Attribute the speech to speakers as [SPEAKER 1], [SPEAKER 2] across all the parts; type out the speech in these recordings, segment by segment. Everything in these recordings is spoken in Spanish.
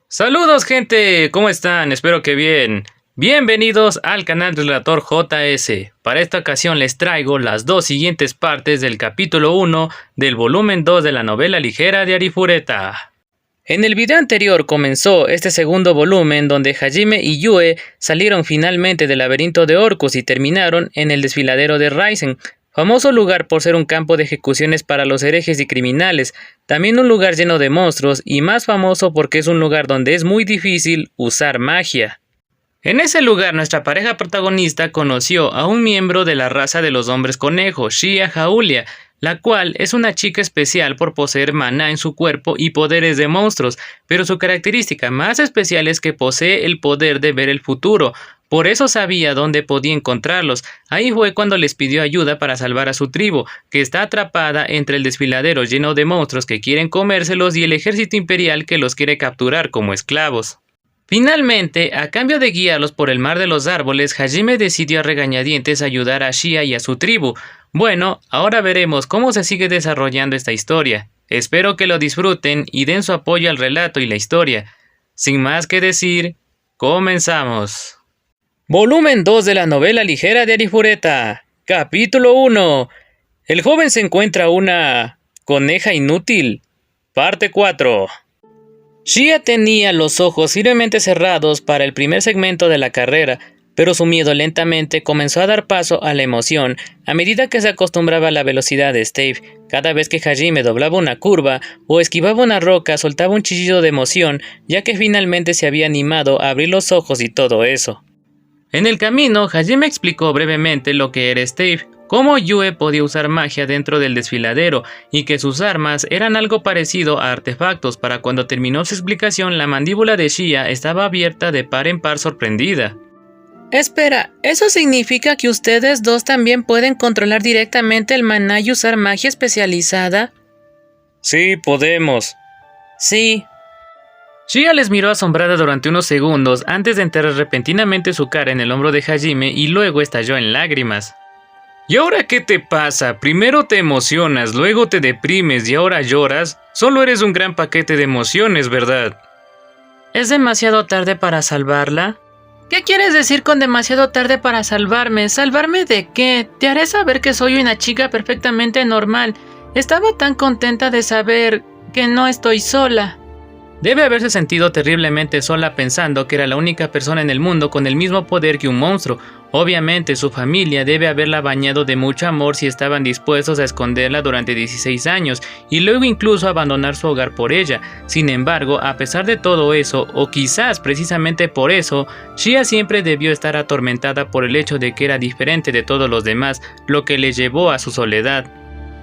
[SPEAKER 1] Saludos gente, ¿cómo están? Espero que bien. Bienvenidos al canal del Relator JS. Para esta ocasión les traigo las dos siguientes partes del capítulo 1 del volumen 2 de la novela ligera de Arifureta. En el video anterior comenzó este segundo volumen donde Hajime y Yue salieron finalmente del laberinto de Orcus y terminaron en el desfiladero de Raizen, famoso lugar por ser un campo de ejecuciones para los herejes y criminales, también un lugar lleno de monstruos y más famoso porque es un lugar donde es muy difícil usar magia. En ese lugar nuestra pareja protagonista conoció a un miembro de la raza de los hombres conejo, Shia Jaulia, la cual es una chica especial por poseer maná en su cuerpo y poderes de monstruos, pero su característica más especial es que posee el poder de ver el futuro. Por eso sabía dónde podía encontrarlos. Ahí fue cuando les pidió ayuda para salvar a su tribu, que está atrapada entre el desfiladero lleno de monstruos que quieren comérselos y el ejército imperial que los quiere capturar como esclavos. Finalmente, a cambio de guiarlos por el mar de los árboles, Hajime decidió a regañadientes ayudar a Shia y a su tribu. Bueno, ahora veremos cómo se sigue desarrollando esta historia. Espero que lo disfruten y den su apoyo al relato y la historia. Sin más que decir, comenzamos. Volumen 2 de la novela ligera de Arifureta. Capítulo 1. El joven se encuentra una coneja inútil. Parte 4. Shia tenía los ojos firmemente cerrados para el primer segmento de la carrera, pero su miedo lentamente comenzó a dar paso a la emoción a medida que se acostumbraba a la velocidad de Stave. Cada vez que Hajime doblaba una curva o esquivaba una roca, soltaba un chillido de emoción, ya que finalmente se había animado a abrir los ojos y todo eso. En el camino, Hajime explicó brevemente lo que era Stave, cómo Yue podía usar magia dentro del desfiladero y que sus armas eran algo parecido a artefactos. Para cuando terminó su explicación, la mandíbula de Shia estaba abierta de par en par sorprendida.
[SPEAKER 2] Espera, ¿eso significa que ustedes dos también pueden controlar directamente el maná y usar magia especializada?
[SPEAKER 1] Sí, podemos.
[SPEAKER 2] Sí.
[SPEAKER 1] Shia les miró asombrada durante unos segundos antes de enterrar repentinamente su cara en el hombro de Hajime y luego estalló en lágrimas. ¿Y ahora qué te pasa? Primero te emocionas, luego te deprimes y ahora lloras. Solo eres un gran paquete de emociones, ¿verdad?
[SPEAKER 2] ¿Es demasiado tarde para salvarla? ¿Qué quieres decir con demasiado tarde para salvarme? ¿Salvarme de qué? Te haré saber que soy una chica perfectamente normal. Estaba tan contenta de saber que no estoy sola.
[SPEAKER 1] Debe haberse sentido terriblemente sola pensando que era la única persona en el mundo con el mismo poder que un monstruo. Obviamente su familia debe haberla bañado de mucho amor si estaban dispuestos a esconderla durante 16 años y luego incluso abandonar su hogar por ella. Sin embargo, a pesar de todo eso, o quizás precisamente por eso, Shia siempre debió estar atormentada por el hecho de que era diferente de todos los demás, lo que le llevó a su soledad.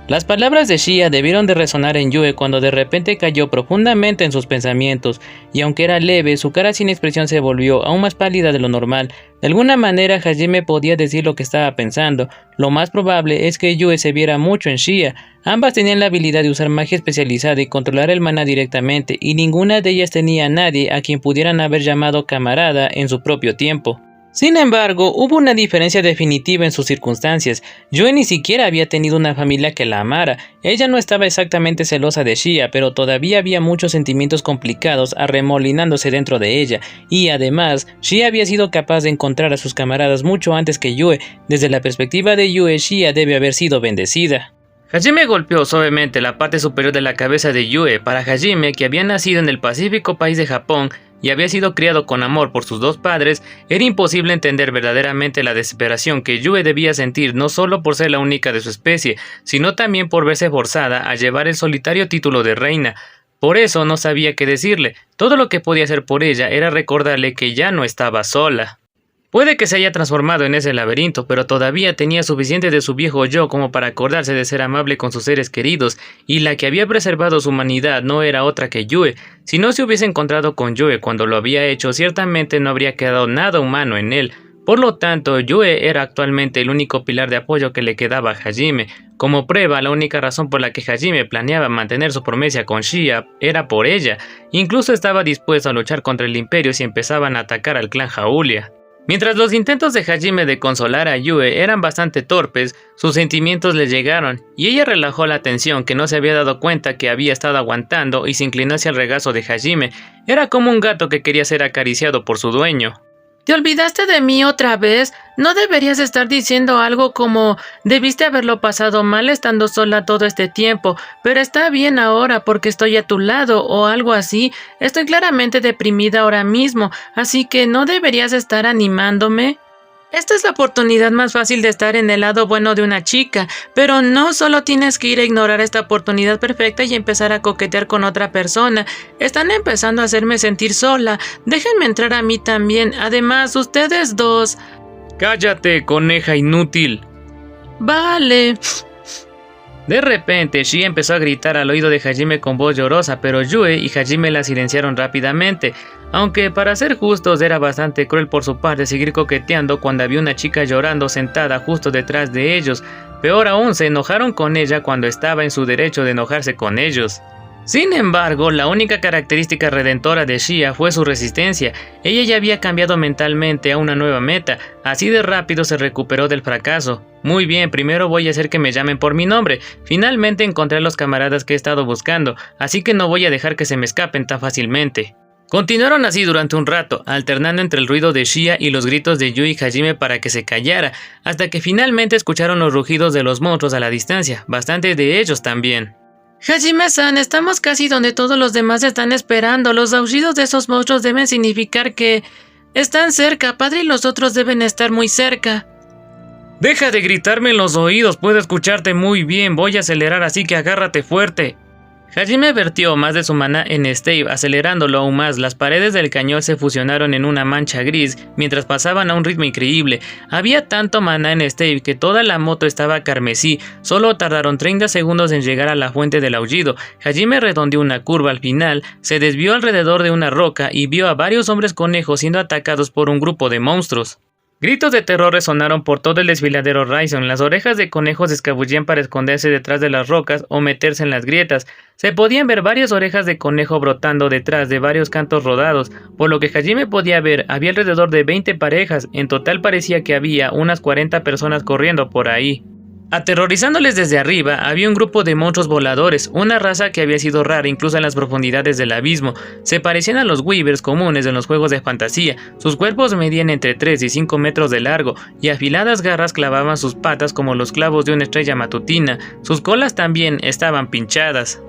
[SPEAKER 1] Las palabras de Shia debieron de resonar en Yue cuando de repente cayó profundamente en sus pensamientos, y aunque era leve, su cara sin expresión se volvió aún más pálida de lo normal. De alguna manera Hajime podía decir lo que estaba pensando. Lo más probable es que Yue se viera mucho en Shia. Ambas tenían la habilidad de usar magia especializada y controlar el maná directamente, y ninguna de ellas tenía a nadie a quien pudieran haber llamado camarada en su propio tiempo. Sin embargo, hubo una diferencia definitiva en sus circunstancias. Yue ni siquiera había tenido una familia que la amara. Ella no estaba exactamente celosa de Shia, pero todavía había muchos sentimientos complicados arremolinándose dentro de ella. Y además, Shia había sido capaz de encontrar a sus camaradas mucho antes que Yue. Desde la perspectiva de Yue, Shia debe haber sido bendecida. Hajime golpeó suavemente la parte superior de la cabeza de Yue. Para Hajime, que había nacido en el pacífico país de Japón, y había sido criado con amor por sus dos padres, era imposible entender verdaderamente la desesperación que Yue debía sentir no solo por ser la única de su especie, sino también por verse forzada a llevar el solitario título de reina. Por eso no sabía qué decirle. Todo lo que podía hacer por ella era recordarle que ya no estaba sola. Puede que se haya transformado en ese laberinto, pero todavía tenía suficiente de su viejo yo como para acordarse de ser amable con sus seres queridos, y la que había preservado su humanidad no era otra que Yue. Si no se hubiese encontrado con Yue cuando lo había hecho, ciertamente no habría quedado nada humano en él. Por lo tanto, Yue era actualmente el único pilar de apoyo que le quedaba a Hajime. Como prueba, la única razón por la que Hajime planeaba mantener su promesa con Shia era por ella. Incluso estaba dispuesto a luchar contra el imperio si empezaban a atacar al clan Jaulia. Mientras los intentos de Hajime de consolar a Yue eran bastante torpes, sus sentimientos le llegaron, y ella relajó la tensión que no se había dado cuenta que había estado aguantando y se inclinó hacia el regazo de Hajime. Era como un gato que quería ser acariciado por su dueño.
[SPEAKER 2] ¿Te olvidaste de mí otra vez? No deberías estar diciendo algo como debiste haberlo pasado mal estando sola todo este tiempo, pero está bien ahora porque estoy a tu lado o algo así. Estoy claramente deprimida ahora mismo, así que no deberías estar animándome. Esta es la oportunidad más fácil de estar en el lado bueno de una chica, pero no solo tienes que ir a ignorar esta oportunidad perfecta y empezar a coquetear con otra persona. Están empezando a hacerme sentir sola. Déjenme entrar a mí también. Además, ustedes dos...
[SPEAKER 1] ¡Cállate, coneja inútil!
[SPEAKER 2] Vale.
[SPEAKER 1] De repente, Shia empezó a gritar al oído de Hajime con voz llorosa, pero Yue y Hajime la silenciaron rápidamente. Aunque, para ser justos, era bastante cruel por su parte seguir coqueteando cuando había una chica llorando sentada justo detrás de ellos. Peor aún, se enojaron con ella cuando estaba en su derecho de enojarse con ellos. Sin embargo, la única característica redentora de Shia fue su resistencia. Ella ya había cambiado mentalmente a una nueva meta, así de rápido se recuperó del fracaso. Muy bien, primero voy a hacer que me llamen por mi nombre. Finalmente encontré a los camaradas que he estado buscando, así que no voy a dejar que se me escapen tan fácilmente. Continuaron así durante un rato, alternando entre el ruido de Shia y los gritos de Yui y Hajime para que se callara, hasta que finalmente escucharon los rugidos de los monstruos a la distancia, bastante de ellos también.
[SPEAKER 2] Hajime-san, estamos casi donde todos los demás están esperando. Los aullidos de esos monstruos deben significar que están cerca. Padre y los otros deben estar muy cerca.
[SPEAKER 1] Deja de gritarme en los oídos, puedo escucharte muy bien. Voy a acelerar, así que agárrate fuerte. Hajime vertió más de su maná en Stave, acelerándolo aún más. Las paredes del cañón se fusionaron en una mancha gris, mientras pasaban a un ritmo increíble. Había tanto maná en Stave que toda la moto estaba carmesí. Solo tardaron 30 segundos en llegar a la fuente del aullido. Hajime redondeó una curva al final, se desvió alrededor de una roca y vio a varios hombres conejos siendo atacados por un grupo de monstruos. Gritos de terror resonaron por todo el desfiladero Raison. Las orejas de conejos se escabullían para esconderse detrás de las rocas o meterse en las grietas. Se podían ver varias orejas de conejo brotando detrás de varios cantos rodados. Por lo que Hajime podía ver, había alrededor de 20 parejas. En total parecía que había unas 40 personas corriendo por ahí. Aterrorizándoles desde arriba, había un grupo de monstruos voladores, una raza que había sido rara incluso en las profundidades del abismo. Se parecían a los Weavers comunes en los juegos de fantasía. Sus cuerpos medían entre 3 y 5 metros de largo, y afiladas garras clavaban sus patas como los clavos de una estrella matutina. Sus colas también estaban pinchadas.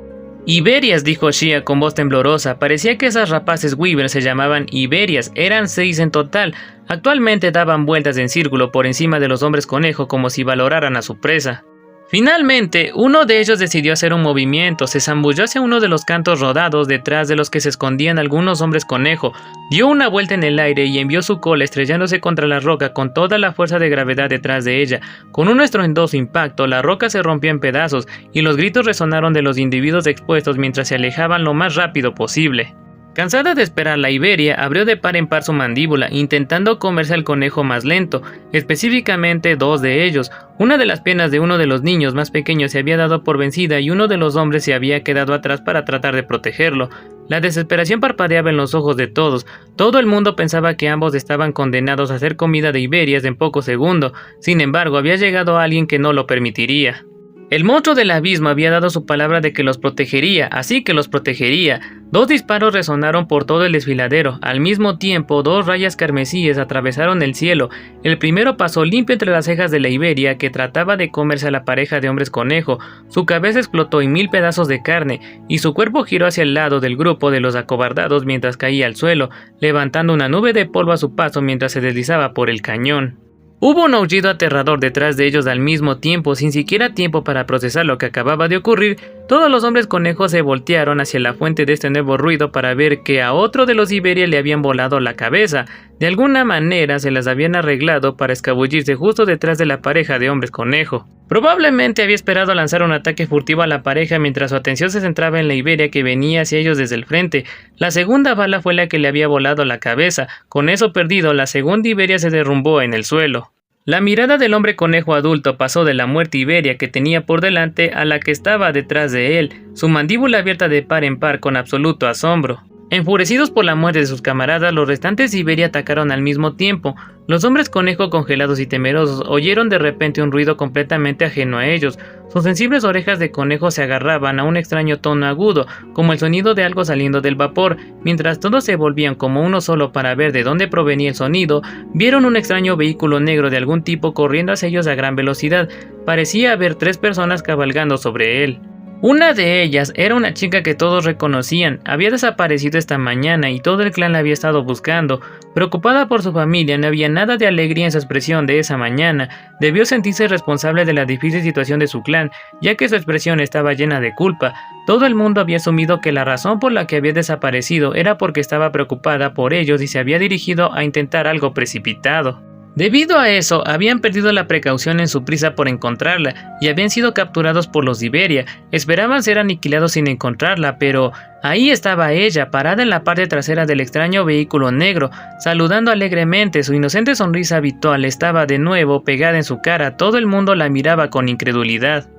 [SPEAKER 1] Iberias, dijo Shia con voz temblorosa. Parecía que esas rapaces Weavers se llamaban Iberias, eran 6 en total. Actualmente daban vueltas en círculo por encima de los hombres conejo como si valoraran a su presa. Finalmente, uno de ellos decidió hacer un movimiento, se zambulló hacia uno de los cantos rodados detrás de los que se escondían algunos hombres conejo, dio una vuelta en el aire y envió su cola estrellándose contra la roca con toda la fuerza de gravedad detrás de ella. Con un estruendoso impacto, la roca se rompió en pedazos y los gritos resonaron de los individuos expuestos mientras se alejaban lo más rápido posible. Cansada de esperar, la Iberia abrió de par en par su mandíbula, intentando comerse al conejo más lento, específicamente 2 de ellos. Una de las piernas de uno de los niños más pequeños se había dado por vencida y uno de los hombres se había quedado atrás para tratar de protegerlo. La desesperación parpadeaba en los ojos de todos. Todo el mundo pensaba que ambos estaban condenados a ser comida de Iberias en pocos segundos. Sin embargo, había llegado alguien que no lo permitiría. El monstruo del abismo había dado su palabra de que los protegería, así que los protegería. 2 disparos resonaron por todo el desfiladero. Al mismo tiempo, 2 rayas carmesíes atravesaron el cielo. El primero pasó limpio entre las cejas de la Iberia, que trataba de comerse a la pareja de hombres conejo. Su cabeza explotó en 1000 pedazos de carne, y su cuerpo giró hacia el lado del grupo de los acobardados mientras caía al suelo, levantando una nube de polvo a su paso mientras se deslizaba por el cañón. Hubo un aullido aterrador detrás de ellos al mismo tiempo, sin siquiera tiempo para procesar lo que acababa de ocurrir. Todos los hombres conejos se voltearon hacia la fuente de este nuevo ruido para ver que a otro de los Iberia le habían volado la cabeza. De alguna manera se las habían arreglado para escabullirse justo detrás de la pareja de hombres conejo. Probablemente había esperado lanzar un ataque furtivo a la pareja mientras su atención se centraba en la Iberia que venía hacia ellos desde el frente. La segunda bala fue la que le había volado la cabeza. Con eso perdido, la segunda Iberia se derrumbó en el suelo. La mirada del hombre conejo adulto pasó de la muerte Iberia que tenía por delante a la que estaba detrás de él, su mandíbula abierta de par en par con absoluto asombro.
[SPEAKER 2] Enfurecidos por la muerte de sus camaradas, los restantes de Iberia atacaron al mismo tiempo. Los hombres conejo, congelados y temerosos, oyeron de repente un ruido completamente ajeno a ellos. Sus sensibles orejas de conejo se agarraban a un extraño tono agudo, como el sonido de algo saliendo del vapor. Mientras todos se volvían como uno solo para ver de dónde provenía el sonido, vieron un extraño vehículo negro de algún tipo corriendo hacia ellos a gran velocidad. Parecía haber 3 personas cabalgando sobre él. Una de ellas era una chica que todos reconocían. Había desaparecido esta mañana y todo el clan la había estado buscando. Preocupada por su familia, no había nada de alegría en su expresión de esa mañana. Debió sentirse responsable de la difícil situación de su clan, ya que su expresión estaba llena de culpa. Todo el mundo había asumido que la razón por la que había desaparecido era porque estaba preocupada por ellos y se había dirigido a intentar algo precipitado. Debido a eso, habían perdido la precaución en su prisa por encontrarla y habían sido capturados por los de Iberia. Esperaban ser aniquilados sin encontrarla, pero ahí estaba ella, parada en la parte trasera del extraño vehículo negro, saludando alegremente. Su inocente sonrisa habitual estaba de nuevo pegada en su cara. Todo el mundo la miraba con incredulidad.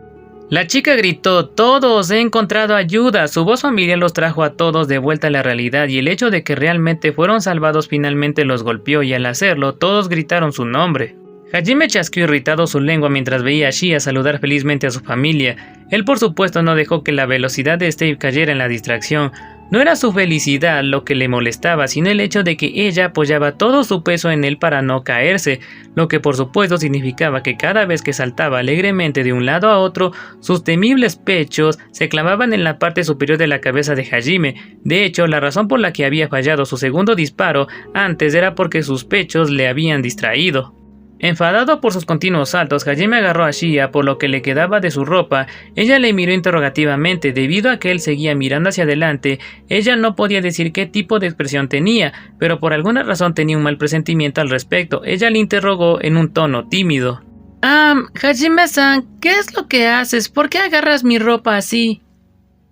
[SPEAKER 2] La chica gritó: «¡Todos! ¡He encontrado ayuda!». Su voz familiar los trajo a todos de vuelta a la realidad y el hecho de que realmente fueron salvados finalmente los golpeó y al hacerlo todos gritaron su nombre. Hajime chasqueó irritado su lengua mientras veía a Shia saludar felizmente a su familia. Él por supuesto no dejó que la velocidad de Stave cayera en la distracción. No era su felicidad lo que le molestaba, sino el hecho de que ella apoyaba todo su peso en él para no caerse, lo que por supuesto significaba que cada vez que saltaba alegremente de un lado a otro, sus temibles pechos se clavaban en la parte superior de la cabeza de Hajime. De hecho, la razón por la que había fallado su segundo disparo antes era porque sus pechos le habían distraído. Enfadado por sus continuos saltos, Hajime agarró a Shia por lo que le quedaba de su ropa. Ella le miró interrogativamente. Debido a que él seguía mirando hacia adelante, ella no podía decir qué tipo de expresión tenía, pero por alguna razón tenía un mal presentimiento al respecto. Ella le interrogó en un tono tímido. Hajime-san, ¿qué es lo que haces? ¿Por qué agarras mi ropa así?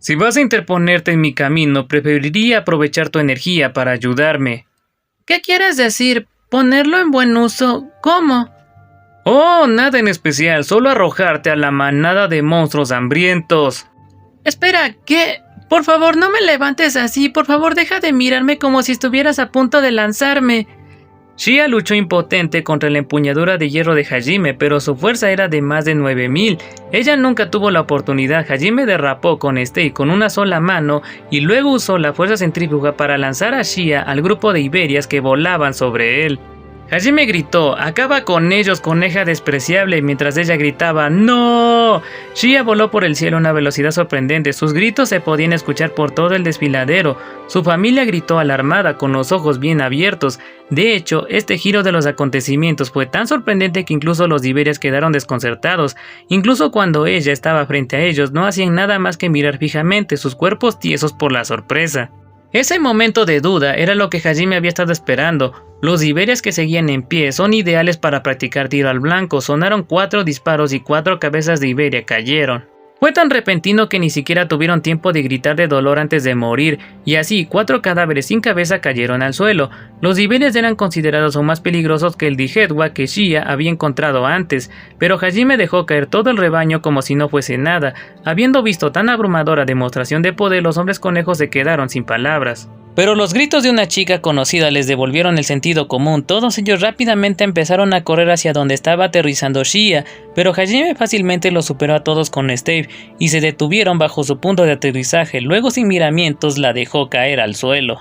[SPEAKER 2] Si vas a interponerte en mi camino, preferiría aprovechar tu energía para ayudarme. ¿Qué quieres decir? ¿Ponerlo en buen uso? ¿Cómo? Oh, nada en especial, solo arrojarte a la manada de monstruos hambrientos. Espera, ¿qué? Por favor, no me levantes así, por favor deja de mirarme como si estuvieras a punto de lanzarme. Shia luchó impotente contra la empuñadura de hierro de Hajime, pero su fuerza era de más de 9000. Ella nunca tuvo la oportunidad. Hajime derrapó con con una sola mano y luego usó la fuerza centrífuga para lanzar a Shia al grupo de Iberias que volaban sobre él. Hajime gritó: «¡Acaba con ellos, coneja despreciable!», mientras ella gritaba: «¡No!». Shia voló por el cielo a una velocidad sorprendente. Sus gritos se podían escuchar por todo el desfiladero. Su familia gritó alarmada, con los ojos bien abiertos. De hecho, este giro de los acontecimientos fue tan sorprendente que incluso los Iberias quedaron desconcertados. Incluso cuando ella estaba frente a ellos, no hacían nada más que mirar fijamente, sus cuerpos tiesos por la sorpresa. Ese momento de duda era lo que Hajime había estado esperando. Los Iberias que seguían en pie son ideales para practicar tiro al blanco. Sonaron 4 disparos y 4 cabezas de Iberia cayeron. Fue tan repentino que ni siquiera tuvieron tiempo de gritar de dolor antes de morir, y así 4 cadáveres sin cabeza cayeron al suelo. Los Iberias eran considerados aún más peligrosos que el Dijedwa que Shia había encontrado antes, pero Hajime dejó caer todo el rebaño como si no fuese nada. Habiendo visto tan abrumadora demostración de poder, los hombres conejos se quedaron sin palabras. Pero los gritos de una chica conocida les devolvieron el sentido común. Todos ellos rápidamente empezaron a correr hacia donde estaba aterrizando Shia, pero Hajime fácilmente los superó a todos con Stave y se detuvieron bajo su punto de aterrizaje. Luego, sin miramientos, la dejó caer al suelo.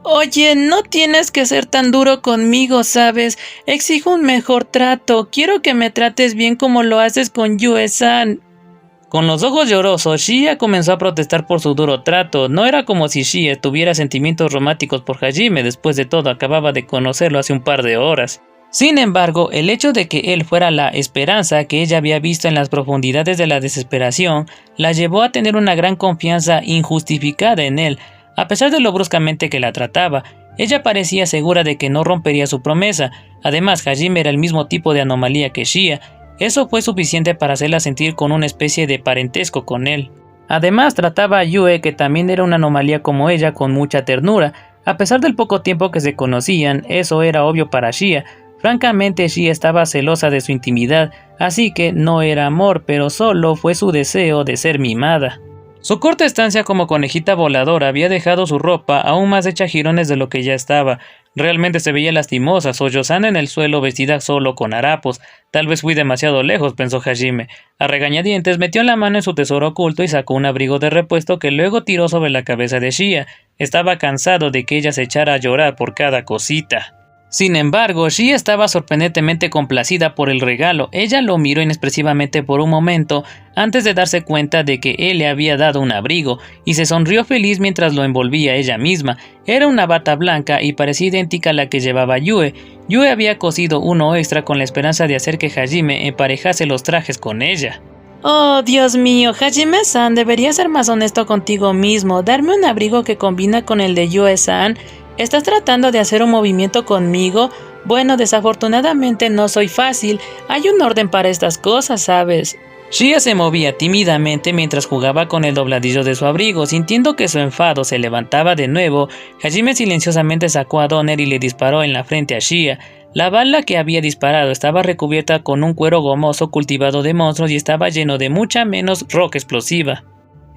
[SPEAKER 2] Oye, no tienes que ser tan duro conmigo, ¿sabes? Exijo un mejor trato. Quiero que me trates bien como lo haces con Yue-san. Con los ojos llorosos, Shia comenzó a protestar por su duro trato. No era como si Shia tuviera sentimientos románticos por Hajime. Después de todo, acababa de conocerlo hace un par de horas. Sin embargo, el hecho de que él fuera la esperanza que ella había visto en las profundidades de la desesperación, la llevó a tener una gran confianza injustificada en él. A pesar de lo bruscamente que la trataba, ella parecía segura de que no rompería su promesa. Además, Hajime era el mismo tipo de anomalía que Shia. Eso fue suficiente para hacerla sentir con una especie de parentesco con él. Además, trataba a Yue, que también era una anomalía como ella, con mucha ternura. A pesar del poco tiempo que se conocían, eso era obvio para Shia. Francamente, Shia estaba celosa de su intimidad, así que no era amor, pero solo fue su deseo de ser mimada.
[SPEAKER 1] Su corta estancia como conejita voladora había dejado su ropa aún más hecha jirones de lo que ya estaba. Realmente se veía lastimosa, sollozando en el suelo, vestida solo con harapos. Tal vez fui demasiado lejos, pensó Hajime. A regañadientes metió la mano en su tesoro oculto y sacó un abrigo de repuesto que luego tiró sobre la cabeza de Shia. Estaba cansado de que ella se echara a llorar por cada cosita. Sin embargo, Shia estaba sorprendentemente complacida por el regalo. Ella lo miró inexpresivamente por un momento, antes de darse cuenta de que él le había dado un abrigo, y se sonrió feliz mientras lo envolvía ella misma. Era una bata blanca y parecía idéntica a la que llevaba Yue. Yue había cosido uno extra con la esperanza de hacer que Hajime emparejase los trajes con ella.
[SPEAKER 2] Oh, Dios mío, Hajime-san, deberías ser más honesto contigo mismo. Darme un abrigo que combina con el de Yue-san. ¿Estás tratando de hacer un movimiento conmigo? Bueno, desafortunadamente no soy fácil. Hay un orden para estas cosas, ¿sabes?
[SPEAKER 1] Shia se movía tímidamente mientras jugaba con el dobladillo de su abrigo. Sintiendo que su enfado se levantaba de nuevo, Hajime silenciosamente sacó a Donner y le disparó en la frente a Shia. La bala que había disparado estaba recubierta con un cuero gomoso cultivado de monstruos y estaba lleno de mucha menos roca explosiva.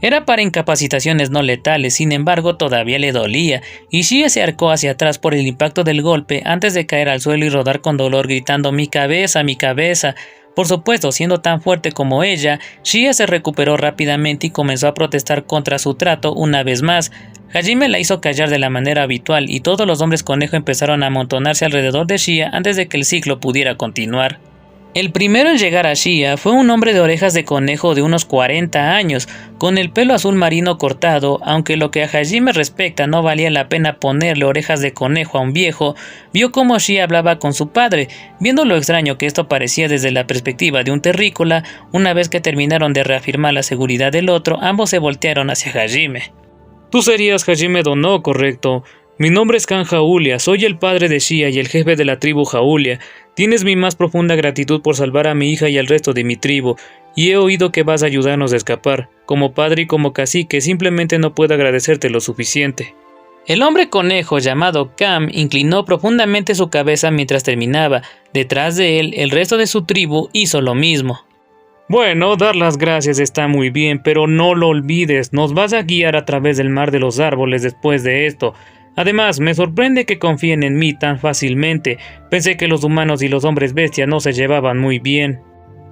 [SPEAKER 1] Era para incapacitaciones no letales, sin embargo todavía le dolía, y Shia se arcó hacia atrás por el impacto del golpe antes de caer al suelo y rodar con dolor gritando «¡Mi cabeza, mi cabeza!». Por supuesto, siendo tan fuerte como ella, Shia se recuperó rápidamente y comenzó a protestar contra su trato una vez más. Hajime la hizo callar de la manera habitual y todos los hombres conejo empezaron a amontonarse alrededor de Shia antes de que el ciclo pudiera continuar. El primero en llegar a Shia fue un hombre de orejas de conejo de unos 40 años, con el pelo azul marino cortado. Aunque lo que a Hajime respecta no valía la pena ponerle orejas de conejo a un viejo, vio cómo Shia hablaba con su padre. Viendo lo extraño que esto parecía desde la perspectiva de un terrícola, una vez que terminaron de reafirmar la seguridad del otro, ambos se voltearon hacia Hajime.
[SPEAKER 3] Tú serías Hajime Dono, correcto. Mi nombre es Kan Jaulia, soy el padre de Shia y el jefe de la tribu Jaulia. Tienes mi más profunda gratitud por salvar a mi hija y al resto de mi tribu, y he oído que vas a ayudarnos a escapar. Como padre y como cacique, simplemente no puedo agradecerte lo suficiente.
[SPEAKER 1] El hombre conejo llamado Cam inclinó profundamente su cabeza mientras terminaba. Detrás de él, el resto de su tribu hizo lo mismo.
[SPEAKER 3] Bueno, dar las gracias está muy bien, pero no lo olvides, nos vas a guiar a través del mar de los árboles después de esto. Además, me sorprende que confíen en mí tan fácilmente. Pensé que los humanos y los hombres bestia no se llevaban muy bien.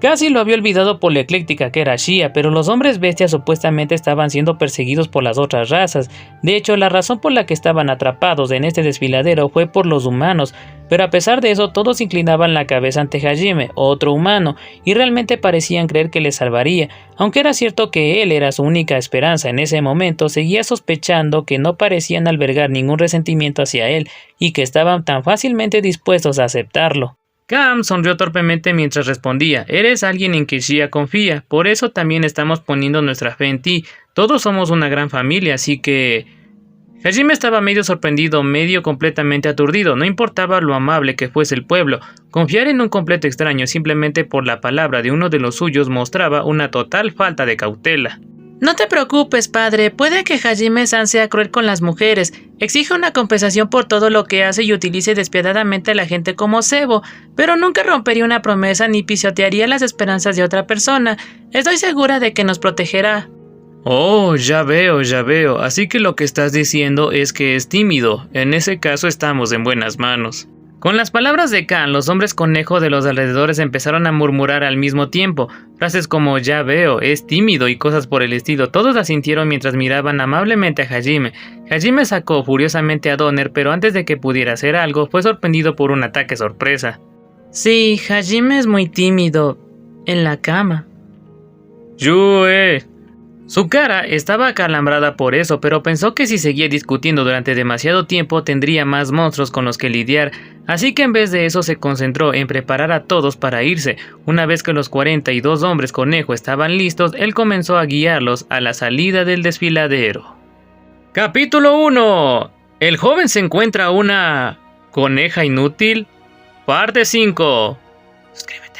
[SPEAKER 1] Casi lo había olvidado por la ecléctica que era Shia, pero los hombres bestias supuestamente estaban siendo perseguidos por las otras razas. De hecho, la razón por la que estaban atrapados en este desfiladero fue por los humanos, pero a pesar de eso todos inclinaban la cabeza ante Hajime, otro humano, y realmente parecían creer que les salvaría. Aunque era cierto que él era su única esperanza en ese momento, seguía sospechando que no parecían albergar ningún resentimiento hacia él, y que estaban tan fácilmente dispuestos a aceptarlo.
[SPEAKER 2] Cam sonrió torpemente mientras respondía, eres alguien en que Shia confía, por eso también estamos poniendo nuestra fe en ti, todos somos una gran familia, así que... Hajime estaba medio sorprendido, medio completamente aturdido, no importaba lo amable que fuese el pueblo, confiar en un completo extraño simplemente por la palabra de uno de los suyos mostraba una total falta de cautela. No te preocupes, padre, puede que Hajime-san sea cruel con las mujeres, exige una compensación por todo lo que hace y utilice despiadadamente a la gente como cebo, pero nunca rompería una promesa ni pisotearía las esperanzas de otra persona. Estoy segura de que nos protegerá.
[SPEAKER 3] Oh, ya veo, así que lo que estás diciendo es que es tímido. En ese caso estamos en buenas manos.
[SPEAKER 2] Con las palabras de Kan, los hombres conejo de los alrededores empezaron a murmurar al mismo tiempo. Frases como ya veo, es tímido y cosas por el estilo. Todos asintieron mientras miraban amablemente a Hajime. Hajime sacó furiosamente a Donner, pero antes de que pudiera hacer algo, fue sorprendido por un ataque sorpresa.
[SPEAKER 1] Sí, Hajime es muy tímido. En la cama.
[SPEAKER 3] Yue.
[SPEAKER 2] Su cara estaba acalambrada por eso, pero pensó que si seguía discutiendo durante demasiado tiempo tendría más monstruos con los que lidiar, así que en vez de eso se concentró en preparar a todos para irse. Una vez que los 42 hombres conejo estaban listos, él comenzó a guiarlos a la salida del desfiladero.
[SPEAKER 3] Capítulo 1. El joven se encuentra una coneja inútil. Parte 5.
[SPEAKER 2] Suscríbete.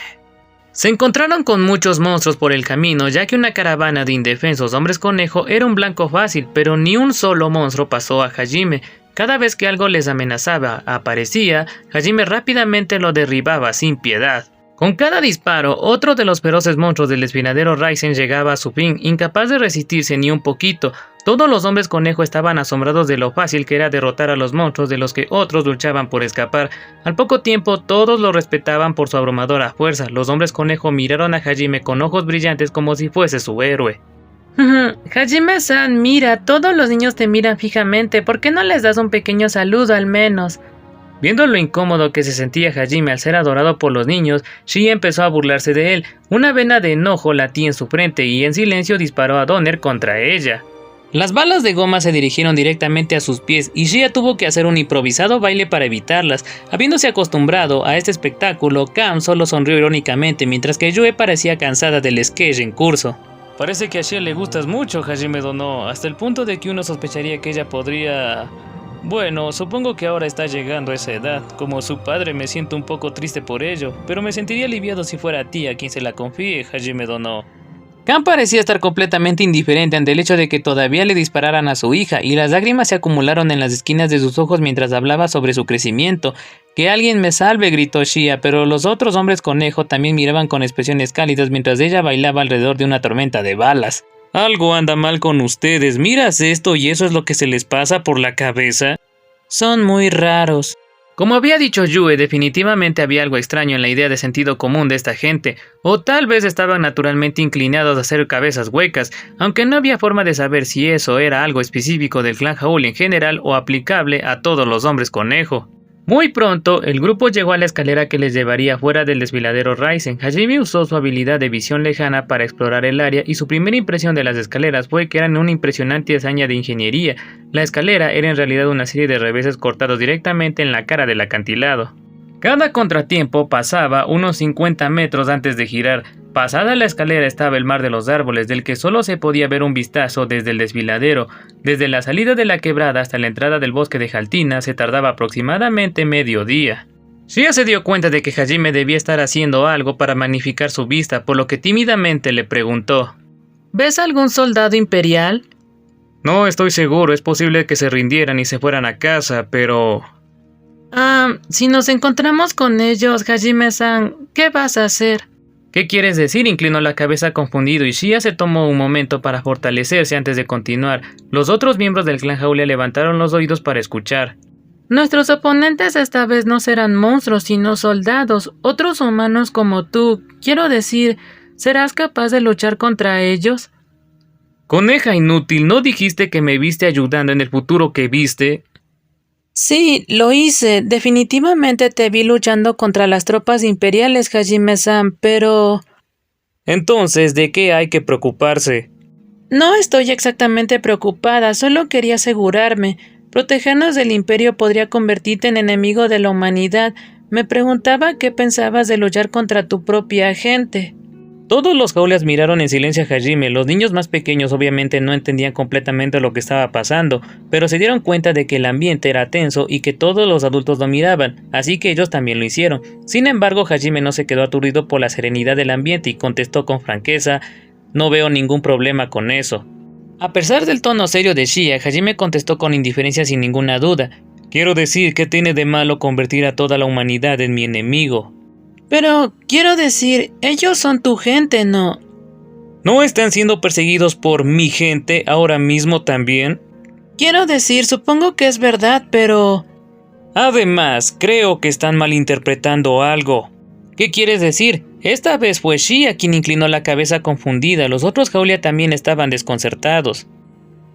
[SPEAKER 2] Se encontraron con muchos monstruos por el camino, ya que una caravana de indefensos hombres conejo era un blanco fácil, pero ni un solo monstruo pasó a Hajime. Cada vez que algo les amenazaba aparecía, Hajime rápidamente lo derribaba sin piedad.
[SPEAKER 1] Con cada disparo, otro de los feroces monstruos del desfiladero Raizen llegaba a su fin, incapaz de resistirse ni un poquito. Todos los hombres conejo estaban asombrados de lo fácil que era derrotar a los monstruos de los que otros luchaban por escapar. Al poco tiempo, todos lo respetaban por su abrumadora fuerza. Los hombres conejo miraron a Hajime con ojos brillantes como si fuese su héroe.
[SPEAKER 2] Hajime-san, mira, todos los niños te miran fijamente. ¿Por qué no les das un pequeño saludo al menos?
[SPEAKER 1] Viendo lo incómodo que se sentía Hajime al ser adorado por los niños, Shia empezó a burlarse de él. Una vena de enojo latía en su frente y en silencio disparó a Donner contra ella. Las balas de goma se dirigieron directamente a sus pies y Shia tuvo que hacer un improvisado baile para evitarlas. Habiéndose acostumbrado a este espectáculo, Cam solo sonrió irónicamente mientras que Yue parecía cansada del sketch en curso.
[SPEAKER 3] Parece que a Shia le gustas mucho, Hajime Dono, hasta el punto de que uno sospecharía que ella podría... Bueno, supongo que ahora está llegando a esa edad. Como su padre me siento un poco triste por ello, pero me sentiría aliviado si fuera a ti a quien se la confíe, Hajime Dono.
[SPEAKER 1] Cam parecía estar completamente indiferente ante el hecho de que todavía le dispararan a su hija, y las lágrimas se acumularon en las esquinas de sus ojos mientras hablaba sobre su crecimiento. «¡Que alguien me salve!», gritó Shia, pero los otros hombres conejo también miraban con expresiones cálidas mientras ella bailaba alrededor de una tormenta de balas.
[SPEAKER 3] Algo anda mal con ustedes, ¿miras esto y eso es lo que se les pasa por la cabeza?
[SPEAKER 2] Son muy raros.
[SPEAKER 1] Como había dicho Yue, definitivamente había algo extraño en la idea de sentido común de esta gente, o tal vez estaban naturalmente inclinados a hacer cabezas huecas, aunque no había forma de saber si eso era algo específico del clan Haulia en general o aplicable a todos los hombres conejo. Muy pronto, el grupo llegó a la escalera que les llevaría fuera del desfiladero Raizen. Hajime usó su habilidad de visión lejana para explorar el área y su primera impresión de las escaleras fue que eran una impresionante hazaña de ingeniería. La escalera era en realidad una serie de reveses cortados directamente en la cara del acantilado. Cada contratiempo pasaba unos 50 metros antes de girar. Pasada la escalera estaba el mar de los árboles, del que solo se podía ver un vistazo desde el desfiladero. Desde la salida de la quebrada hasta la entrada del bosque de Jaltina se tardaba aproximadamente medio día. Shia se dio cuenta de que Hajime debía estar haciendo algo para magnificar su vista, por lo que tímidamente le preguntó:
[SPEAKER 2] ¿Ves algún soldado imperial?
[SPEAKER 1] No estoy seguro, es posible que se rindieran y se fueran a casa, pero...
[SPEAKER 2] Si nos encontramos con ellos, Hajime-san, ¿qué vas a hacer?
[SPEAKER 1] ¿Qué quieres decir?, inclinó la cabeza confundido y Shia se tomó un momento para fortalecerse antes de continuar. Los otros miembros del clan Haulia levantaron los oídos para escuchar.
[SPEAKER 2] Nuestros oponentes esta vez no serán monstruos sino soldados, otros humanos como tú. Quiero decir, ¿serás capaz de luchar contra ellos?
[SPEAKER 1] Coneja inútil, ¿no dijiste que me viste ayudando en el futuro que viste?
[SPEAKER 2] Sí, lo hice. Definitivamente te vi luchando contra las tropas imperiales, Hajime-san, pero...
[SPEAKER 3] Entonces, ¿de qué hay que preocuparse?
[SPEAKER 2] No estoy exactamente preocupada, solo quería asegurarme. Protegernos del imperio podría convertirte en enemigo de la humanidad. Me preguntaba qué pensabas de luchar contra tu propia gente.
[SPEAKER 1] Todos los Haulias miraron en silencio a Hajime. Los niños más pequeños obviamente no entendían completamente lo que estaba pasando, pero se dieron cuenta de que el ambiente era tenso y que todos los adultos lo miraban, así que ellos también lo hicieron. Sin embargo, Hajime no se quedó aturdido por la serenidad del ambiente y contestó con franqueza: «No veo ningún problema con eso». A pesar del tono serio de Shia, Hajime contestó con indiferencia sin ninguna duda: «Quiero decir, ¿qué tiene de malo convertir a toda la humanidad en mi enemigo?»
[SPEAKER 2] Pero, quiero decir, ellos son tu gente, ¿no?
[SPEAKER 3] ¿No están siendo perseguidos por mi gente ahora mismo también?
[SPEAKER 2] Quiero decir, supongo que es verdad, pero...
[SPEAKER 3] Además, creo que están malinterpretando algo.
[SPEAKER 1] ¿Qué quieres decir? Esta vez fue Shia quien inclinó la cabeza confundida. Los otros Haulia también estaban desconcertados.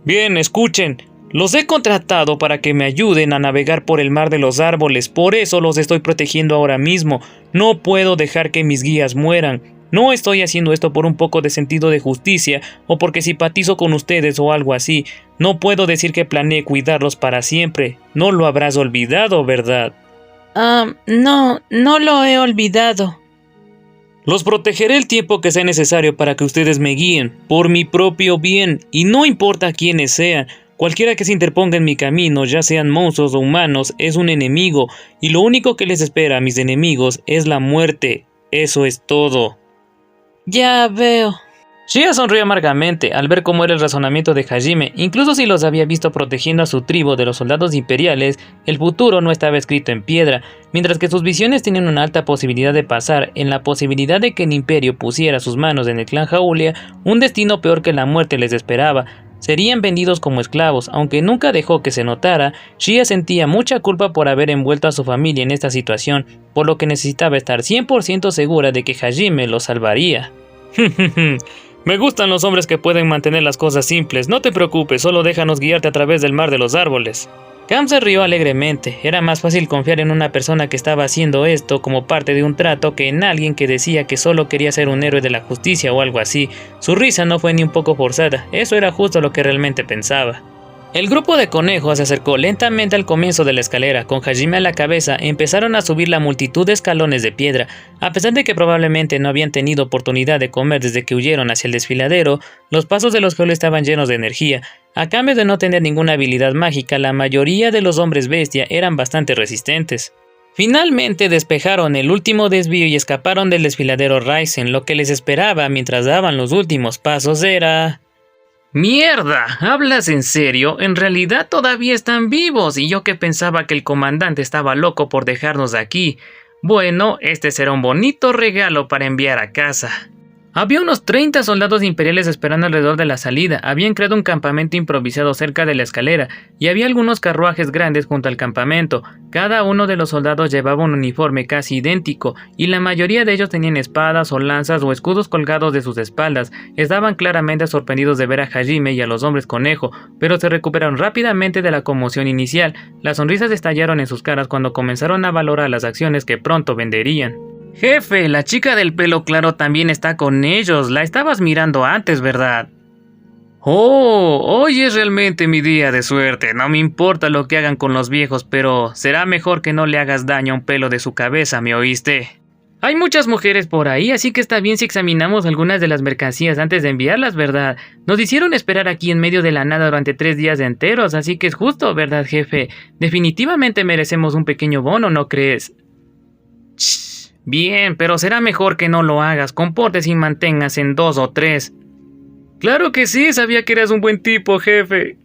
[SPEAKER 3] Bien, escuchen. Los he contratado para que me ayuden a navegar por el mar de los árboles, por eso los estoy protegiendo ahora mismo. No puedo dejar que mis guías mueran. No estoy haciendo esto por un poco de sentido de justicia o porque simpatizo con ustedes o algo así. No puedo decir que planeé cuidarlos para siempre. No lo habrás olvidado, ¿verdad?
[SPEAKER 2] No lo he olvidado.
[SPEAKER 3] Los protegeré el tiempo que sea necesario para que ustedes me guíen, por mi propio bien, y no importa quiénes sean. Cualquiera que se interponga en mi camino, ya sean monstruos o humanos, es un enemigo, y lo único que les espera a mis enemigos es la muerte. Eso es todo.
[SPEAKER 2] Ya veo.
[SPEAKER 1] Shia sonrió amargamente al ver cómo era el razonamiento de Hajime. Incluso si los había visto protegiendo a su tribu de los soldados imperiales, el futuro no estaba escrito en piedra. mientras que sus visiones tienen una alta posibilidad de pasar en la posibilidad de que el imperio pusiera sus manos en el clan Jaulia, un destino peor que la muerte les esperaba. Serían vendidos como esclavos. Aunque nunca dejó que se notara, Shia sentía mucha culpa por haber envuelto a su familia en esta situación, por lo que necesitaba estar 100% segura de que Hajime los salvaría.
[SPEAKER 3] Me gustan los hombres que pueden mantener las cosas simples. No te preocupes, solo déjanos guiarte a través del mar de los árboles.
[SPEAKER 1] Cam se rió alegremente. Era más fácil confiar en una persona que estaba haciendo esto como parte de un trato que en alguien que decía que solo quería ser un héroe de la justicia o algo así. Su risa no fue ni un poco forzada, eso era justo lo que realmente pensaba. El grupo de conejos se acercó lentamente al comienzo de la escalera. Con Hajime a la cabeza, empezaron a subir la multitud de escalones de piedra. A pesar de que probablemente no habían tenido oportunidad de comer desde que huyeron hacia el desfiladero, los pasos de los Geoll estaban llenos de energía. A cambio de no tener ninguna habilidad mágica, la mayoría de los hombres bestia eran bastante resistentes. Finalmente despejaron el último desvío y escaparon del desfiladero Raizen. Lo que les esperaba mientras daban los últimos pasos era...
[SPEAKER 2] ¡Mierda! ¿Hablas en serio? En realidad todavía están vivos y yo que pensaba que el comandante estaba loco por dejarnos aquí. Bueno, este será un bonito regalo para enviar a casa. Había unos 30 soldados imperiales esperando alrededor de la salida. Habían creado un campamento improvisado cerca de la escalera y había algunos carruajes grandes junto al campamento. Cada uno de los soldados llevaba un uniforme casi idéntico y la mayoría de ellos tenían espadas o lanzas o escudos colgados de sus espaldas. Estaban claramente sorprendidos de ver a Hajime y a los hombres conejo, pero se recuperaron rápidamente de la conmoción inicial. Las sonrisas estallaron en sus caras cuando comenzaron a valorar las acciones que pronto venderían. Jefe, la chica del pelo claro también está con ellos. La estabas mirando antes, ¿verdad? Oh, hoy es realmente mi día de suerte. No me importa lo que hagan con los viejos, pero será mejor que no le hagas daño a un pelo de su cabeza, ¿me oíste? Hay muchas mujeres por ahí, así que está bien si examinamos algunas de las mercancías antes de enviarlas, ¿verdad? Nos hicieron esperar aquí en medio de la nada durante 3 días enteros, así que es justo, ¿verdad, jefe? Definitivamente merecemos un pequeño bono, ¿no crees? Shh. Bien, pero será mejor que no lo hagas. Comportes y mantengas en 2 o 3. Claro que sí, sabía que eras un buen tipo, jefe.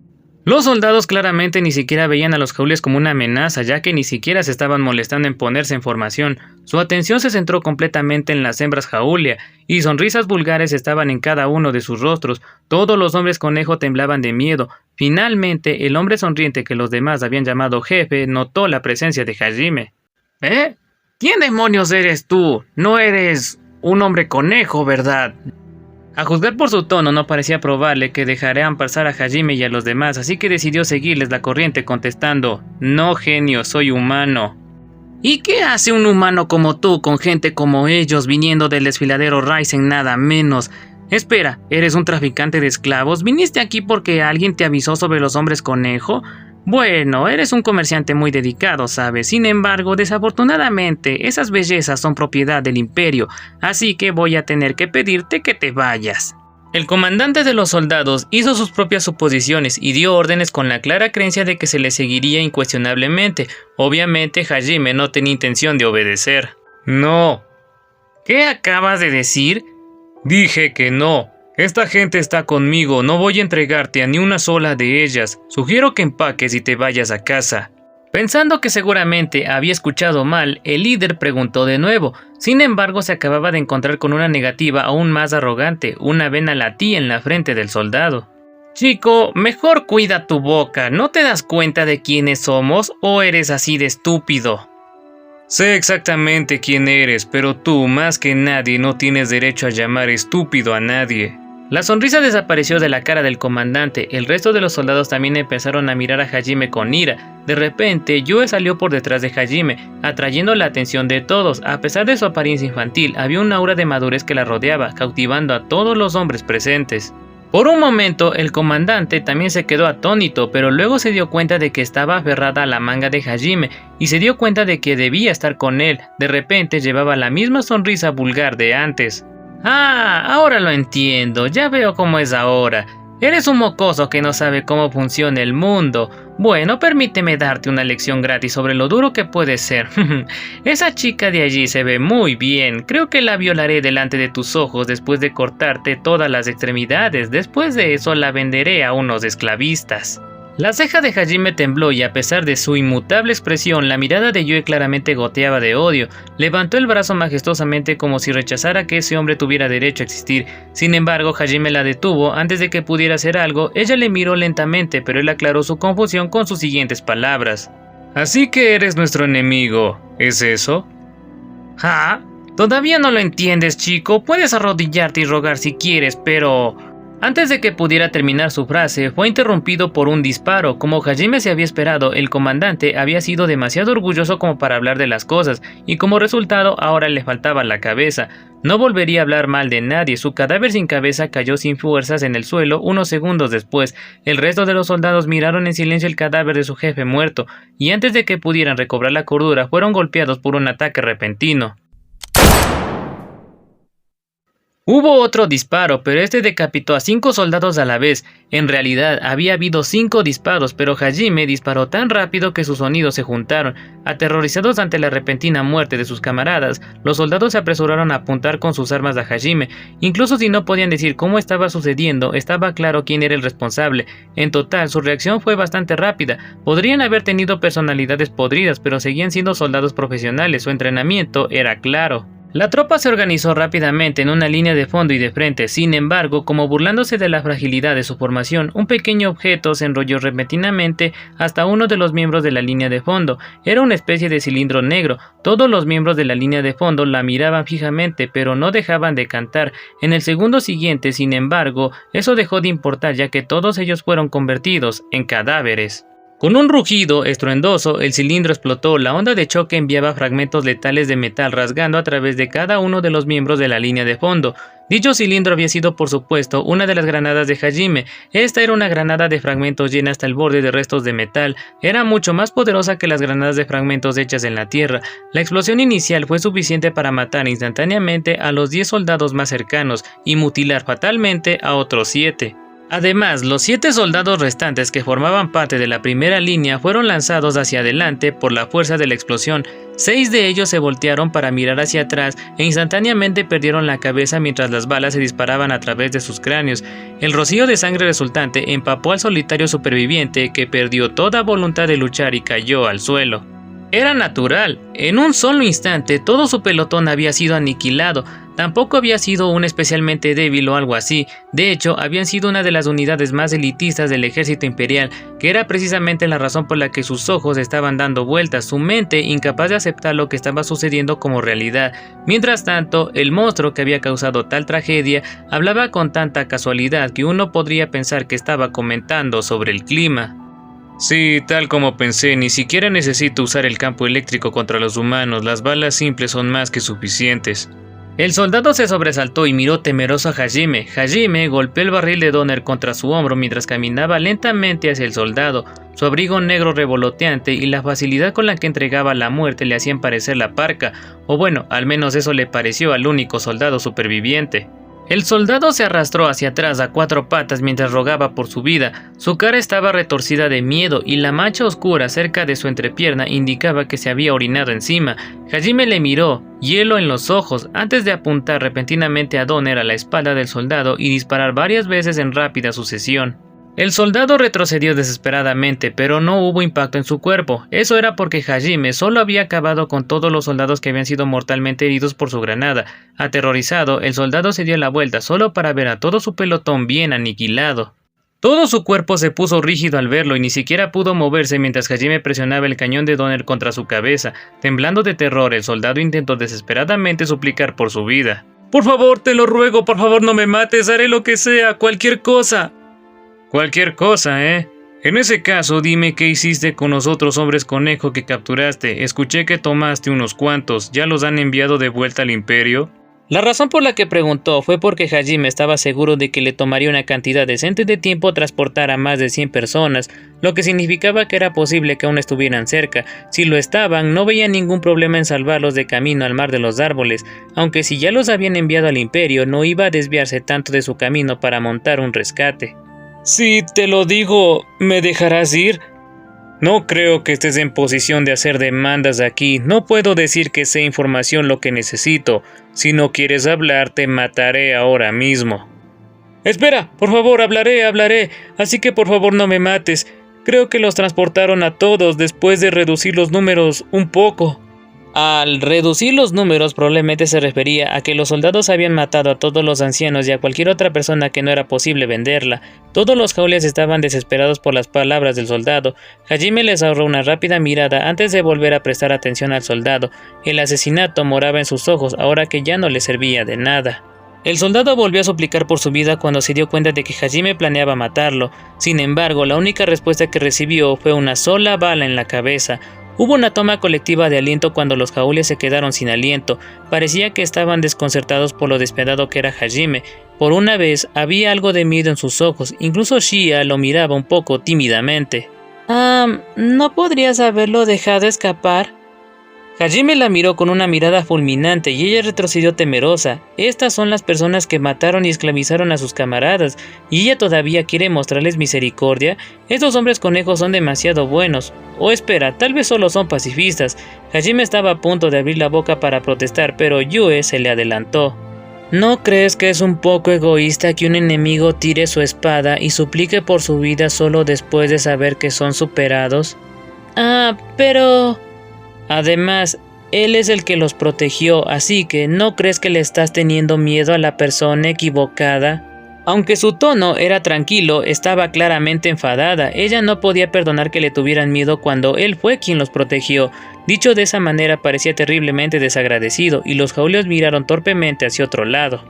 [SPEAKER 2] Los soldados claramente ni siquiera veían a los Jaulias como una amenaza, ya que ni siquiera se estaban molestando en ponerse en formación. Su atención se centró completamente en las hembras Jaulia, y sonrisas vulgares estaban en cada uno de sus rostros. Todos los hombres conejo temblaban de miedo. Finalmente, el hombre sonriente que los demás habían llamado jefe notó la presencia de Hajime. ¿Eh? ¿Quién demonios eres tú? No eres un hombre conejo, ¿verdad? A juzgar por su tono, no parecía probable que dejaran pasar a Hajime y a los demás, así que decidió seguirles la corriente contestando: No, genio, soy humano. ¿Y qué hace un humano como tú con gente como ellos viniendo del desfiladero Raizen nada menos? Espera, ¿eres un traficante de esclavos? ¿Viniste aquí porque alguien te avisó sobre los hombres conejo? Bueno, eres un comerciante muy dedicado, ¿sabes? Sin embargo, desafortunadamente, esas bellezas son propiedad del imperio, así que voy a tener que pedirte que te vayas. El comandante de los soldados hizo sus propias suposiciones y dio órdenes con la clara creencia de que se le seguiría incuestionablemente. Obviamente, Hajime no tenía intención de obedecer. No. ¿Qué acabas de decir? Dije que no. Esta gente está conmigo, no voy a entregarte a ni una sola de ellas. Sugiero que empaques y te vayas a casa. Pensando que seguramente había escuchado mal, el líder preguntó de nuevo. Sin embargo, se acababa de encontrar con una negativa aún más arrogante. Una vena latía en la frente del soldado. Chico, mejor cuida tu boca. ¿No te das cuenta de quiénes somos o eres así de estúpido? Sé exactamente quién eres, pero tú, más que nadie, no tienes derecho a llamar estúpido a nadie. La sonrisa desapareció de la cara del comandante. El resto de los soldados también empezaron a mirar a Hajime con ira. De repente, Yue salió por detrás de Hajime, atrayendo la atención de todos. A pesar de su apariencia infantil, había una aura de madurez que la rodeaba, cautivando a todos los hombres presentes. Por un momento, el comandante también se quedó atónito, pero luego se dio cuenta de que estaba aferrada a la manga de Hajime y se dio cuenta de que debía estar con él. De repente llevaba la misma sonrisa vulgar de antes. Ah, ahora lo entiendo, ya veo cómo es ahora. Eres un mocoso que no sabe cómo funciona el mundo. Bueno, permíteme darte una lección gratis sobre lo duro que puede ser. Esa chica de allí se ve muy bien. Creo que la violaré delante de tus ojos después de cortarte todas las extremidades. Después de eso la venderé a unos esclavistas.
[SPEAKER 1] La ceja de Hajime tembló y a pesar de su inmutable expresión, la mirada de Yue claramente goteaba de odio. Levantó el brazo majestuosamente como si rechazara que ese hombre tuviera derecho a existir. Sin embargo, Hajime la detuvo antes de que pudiera hacer algo. Ella le miró lentamente, pero él aclaró su confusión con sus siguientes palabras. Así que eres nuestro enemigo, ¿es eso? ¿Ah? ¿Todavía no lo entiendes, chico? Puedes arrodillarte y rogar si quieres, pero... Antes de que pudiera terminar su frase, fue interrumpido por un disparo. Como Hajime se había esperado, el comandante había sido demasiado orgulloso como para hablar de las cosas, y como resultado ahora le faltaba la cabeza. No volvería a hablar mal de nadie. Su cadáver sin cabeza cayó sin fuerzas en el suelo unos segundos después. El resto de los soldados miraron en silencio el cadáver de su jefe muerto, y antes de que pudieran recobrar la cordura, fueron golpeados por un ataque repentino. Hubo otro disparo, pero este decapitó a 5 soldados a la vez. En realidad, había habido 5 disparos, pero Hajime disparó tan rápido que sus sonidos se juntaron. Aterrorizados ante la repentina muerte de sus camaradas, los soldados se apresuraron a apuntar con sus armas a Hajime. Incluso si no podían decir cómo estaba sucediendo, estaba claro quién era el responsable. En total, su reacción fue bastante rápida. Podrían haber tenido personalidades podridas, pero seguían siendo soldados profesionales. Su entrenamiento era claro. La tropa se organizó rápidamente en una línea de fondo y de frente. Sin embargo, como burlándose de la fragilidad de su formación, un pequeño objeto se enrolló repentinamente hasta uno de los miembros de la línea de fondo. Era una especie de cilindro negro. Todos los miembros de la línea de fondo la miraban fijamente, pero no dejaban de cantar. En el segundo siguiente, sin embargo, eso dejó de importar, ya que todos ellos fueron convertidos en cadáveres. Con un rugido estruendoso, el cilindro explotó. La onda de choque enviaba fragmentos letales de metal rasgando a través de cada uno de los miembros de la línea de fondo. Dicho cilindro había sido, por supuesto, una de las granadas de Hajime. Esta era una granada de fragmentos llena hasta el borde de restos de metal. Era mucho más poderosa que las granadas de fragmentos hechas en la tierra. La explosión inicial fue suficiente para matar instantáneamente a los 10 soldados más cercanos y mutilar fatalmente a otros 7. Además, los 7 soldados restantes que formaban parte de la primera línea fueron lanzados hacia adelante por la fuerza de la explosión. 6 de ellos se voltearon para mirar hacia atrás e instantáneamente perdieron la cabeza mientras las balas se disparaban a través de sus cráneos. El rocío de sangre resultante empapó al solitario superviviente, que perdió toda voluntad de luchar y cayó al suelo. Era natural. En un solo instante todo su pelotón había sido aniquilado. Tampoco había sido un especialmente débil o algo así. De hecho, habían sido una de las unidades más elitistas del ejército imperial, que era precisamente la razón por la que sus ojos estaban dando vueltas, su mente incapaz de aceptar lo que estaba sucediendo como realidad. Mientras tanto, el monstruo que había causado tal tragedia hablaba con tanta casualidad que uno podría pensar que estaba comentando sobre el clima. Sí, tal como pensé, ni siquiera necesito usar el campo eléctrico contra los humanos, las balas simples son más que suficientes. El soldado se sobresaltó y miró temeroso a Hajime. Hajime golpeó el barril de Donner contra su hombro mientras caminaba lentamente hacia el soldado. Su abrigo negro revoloteante y la facilidad con la que entregaba la muerte le hacían parecer la parca, o bueno, al menos eso le pareció al único soldado superviviente. El soldado se arrastró hacia atrás a 4 patas mientras rogaba por su vida. Su cara estaba retorcida de miedo y la mancha oscura cerca de su entrepierna indicaba que se había orinado encima. Hajime le miró, hielo en los ojos, antes de apuntar repentinamente a Donner a la espalda del soldado y disparar varias veces en rápida sucesión. El soldado retrocedió desesperadamente, pero no hubo impacto en su cuerpo. Eso era porque Hajime solo había acabado con todos los soldados que habían sido mortalmente heridos por su granada. Aterrorizado, el soldado se dio la vuelta solo para ver a todo su pelotón bien aniquilado. Todo su cuerpo se puso rígido al verlo y ni siquiera pudo moverse mientras Hajime presionaba el cañón de Donner contra su cabeza. Temblando de terror, el soldado intentó desesperadamente suplicar por su vida. «Por favor, te lo ruego, por favor no me mates, haré lo que sea, cualquier cosa». Cualquier cosa, ¿eh? En ese caso, dime qué hiciste con los otros hombres conejo que capturaste. Escuché que tomaste unos cuantos. ¿Ya los han enviado de vuelta al Imperio? La razón por la que preguntó fue porque Hajime estaba seguro de que le tomaría una cantidad decente de tiempo transportar a más de 100 personas, lo que significaba que era posible que aún estuvieran cerca. Si lo estaban, no veía ningún problema en salvarlos de camino al Mar de los Árboles, aunque si ya los habían enviado al Imperio, no iba a desviarse tanto de su camino para montar un rescate. Si te lo digo, ¿me dejarás ir? No creo que estés en posición de hacer demandas aquí. No puedo decir que sea información lo que necesito. Si no quieres hablar, te mataré ahora mismo. Espera, por favor, hablaré. Así que por favor no me mates.
[SPEAKER 3] Creo que los transportaron a todos después de reducir los números un poco.
[SPEAKER 1] Al reducir los números probablemente se refería a que los soldados habían matado a todos los ancianos y a cualquier otra persona que no era posible venderla. Todos los jaulias estaban desesperados por las palabras del soldado. Hajime les ahorró una rápida mirada antes de volver a prestar atención al soldado. El asesinato moraba en sus ojos ahora que ya no le servía de nada. El soldado volvió a suplicar por su vida cuando se dio cuenta de que Hajime planeaba matarlo. Sin embargo, la única respuesta que recibió fue una sola bala en la cabeza. Hubo una toma colectiva de aliento cuando los jaulias se quedaron sin aliento. Parecía que estaban desconcertados por lo despiadado que era Hajime. Por una vez había algo de miedo en sus ojos, incluso Shia lo miraba un poco tímidamente.
[SPEAKER 2] ¿No podrías haberlo dejado escapar?
[SPEAKER 1] Hajime la miró con una mirada fulminante y ella retrocedió temerosa. Estas son las personas que mataron y esclavizaron a sus camaradas, y ella todavía quiere mostrarles misericordia. Estos hombres conejos son demasiado buenos. O espera, tal vez solo son pacifistas. Hajime estaba a punto de abrir la boca para protestar, pero Yue se le adelantó.
[SPEAKER 2] ¿No crees que es un poco egoísta que un enemigo tire su espada y suplique por su vida solo después de saber que son superados?
[SPEAKER 1] Pero... Además, él es el que los protegió, así que ¿no crees que le estás teniendo miedo a la persona equivocada? Aunque su tono era tranquilo, estaba claramente enfadada. Ella no podía perdonar que le tuvieran miedo cuando él fue quien los protegió. Dicho de esa manera parecía terriblemente desagradecido, y los jaulios miraron torpemente hacia otro lado.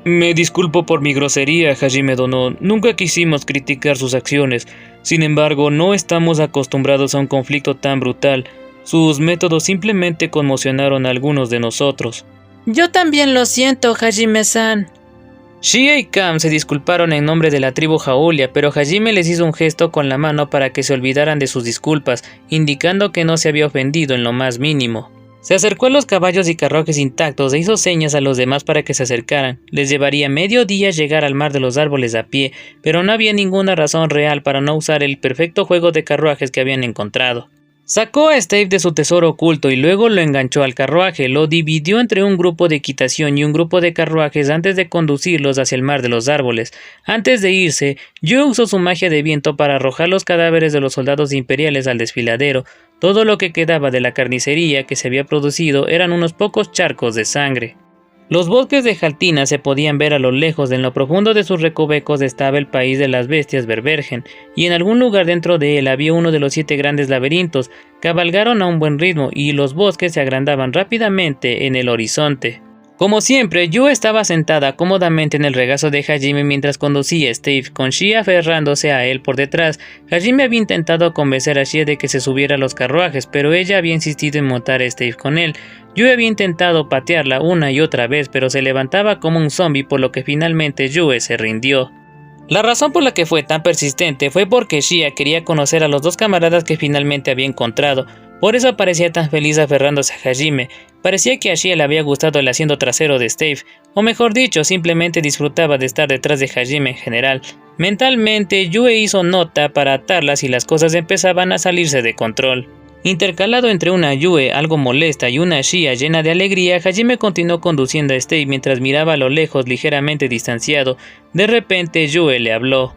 [SPEAKER 3] Me disculpo por mi grosería, Hajime-dono. Nunca quisimos criticar sus acciones. Sin embargo, no estamos acostumbrados a un conflicto tan brutal. Sus métodos simplemente conmocionaron a algunos de nosotros.
[SPEAKER 2] Yo también lo siento, Hajime-san.
[SPEAKER 1] Shia y Kam se disculparon en nombre de la tribu Jaulia, pero Hajime les hizo un gesto con la mano para que se olvidaran de sus disculpas, indicando que no se había ofendido en lo más mínimo. Se acercó a los caballos y carruajes intactos e hizo señas a los demás para que se acercaran. Les llevaría medio día llegar al mar de los árboles a pie, pero no había ninguna razón real para no usar el perfecto juego de carruajes que habían encontrado. Sacó a Stave de su tesoro oculto y luego lo enganchó al carruaje. Lo dividió entre un grupo de equitación y un grupo de carruajes antes de conducirlos hacia el mar de los árboles. Antes de irse, Yue usó su magia de viento para arrojar los cadáveres de los soldados imperiales al desfiladero. Todo lo que quedaba de la carnicería que se había producido eran unos pocos charcos de sangre. Los bosques de Jaltina se podían ver a lo lejos. En lo profundo de sus recovecos estaba el país de las bestias Berbergen, y en algún lugar dentro de él había uno de los 7 grandes laberintos. Cabalgaron a un buen ritmo y los bosques se agrandaban rápidamente en el horizonte. Como siempre, Yue estaba sentada cómodamente en el regazo de Hajime mientras conducía a Stave, con Shia aferrándose a él por detrás. Hajime había intentado convencer a Shia de que se subiera a los carruajes, pero ella había insistido en montar a Stave con él. Yue había intentado patearla una y otra vez, pero se levantaba como un zombie, por lo que finalmente Yue se rindió. La razón por la que fue tan persistente fue porque Shia quería conocer a los 2 camaradas que finalmente había encontrado. Por eso parecía tan feliz aferrándose a Hajime. Parecía que a Shia le había gustado el asiento trasero de Stave, o mejor dicho, simplemente disfrutaba de estar detrás de Hajime en general. Mentalmente, Yue hizo nota para atarlas y las cosas empezaban a salirse de control. Intercalado entre una Yue algo molesta y una Shia llena de alegría, Hajime continuó conduciendo a Stave mientras miraba a lo lejos ligeramente distanciado. De repente, Yue le habló.